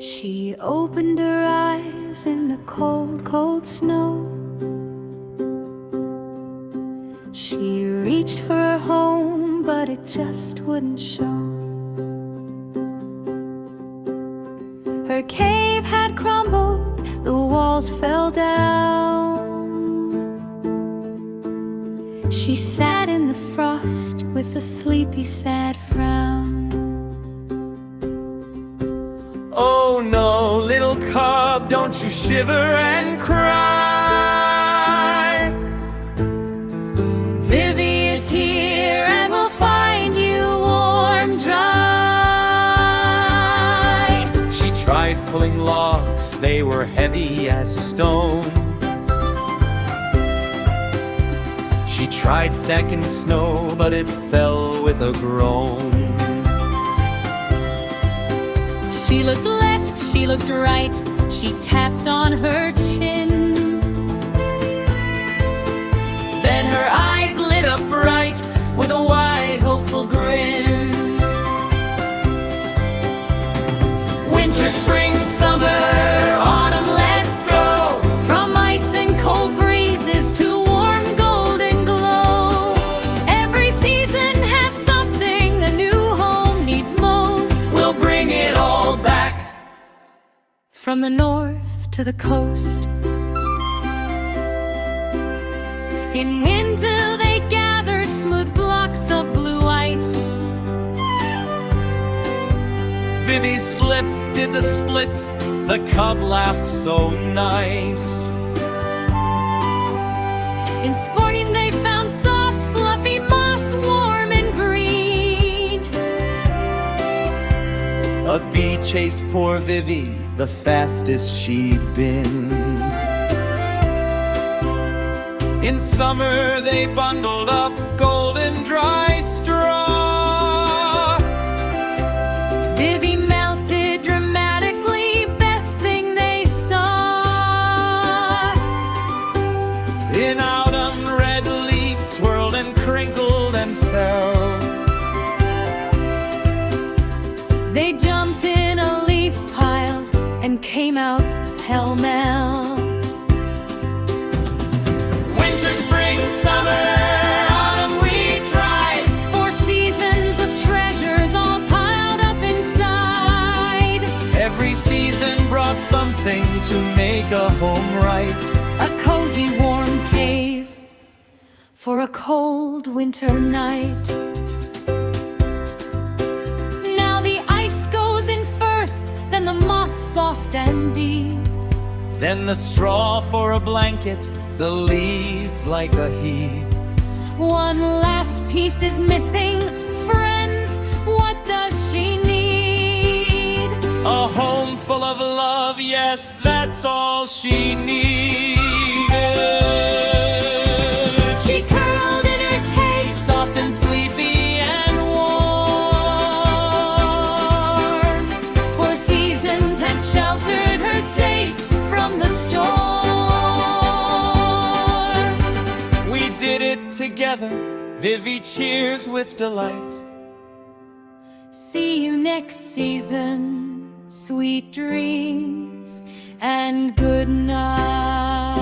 She opened her eyes in the cold, cold snow. She reached for her home, but it just wouldn't show. Her cave had crumbled, the walls fell down. She sat in the frost with a sleepy, sad frown. Oh no, little cub, don't you shiver and cry. Vivvi is here and will find you warm, dry. She tried pulling logs, they were heavy as stone. She tried stacking snow, but it fell with a groan. She looked left, she looked right, she tapped on her chin. Then her eyes lit up bright with a wide, hopeful grin. Winter, spring, summer, autumn, let's go. From ice and cold breezes to warm golden glow. Every season has something a new home needs most. We'll bring it all back. From the north to the coast. In winter they gathered smooth blocks of blue ice. Vivvi slipped, did the splits, the cub laughed so nice. In spring they found soft, fluffy moss, warm and green. A bee chased poor Vivvi, the fastest she'd been. In summer they bundled up golden dry straw. Vivvi melted dramatically, best thing they saw. In autumn red leaves swirled and crinkled and fell. They jumped in a leaf pile and came out pell-mell. Winter, spring, summer, autumn we tried. 4 seasons of treasures all piled up inside. Every season brought something to make a home right. A cozy warm cave for a cold winter night. Now the ice goes in first, then the moss soft and deep. Then the straw for a blanket, the leaves like a heap. One last piece is missing. Friends, what does she need? A home full of love, yes, that's all she needed. She curled in her cage, Soft and sleepy and warm. 4 seasons had sheltered her safe from the storm. we did it together, Vivvi cheers with delight. See you next season. Sweet dreams and good night.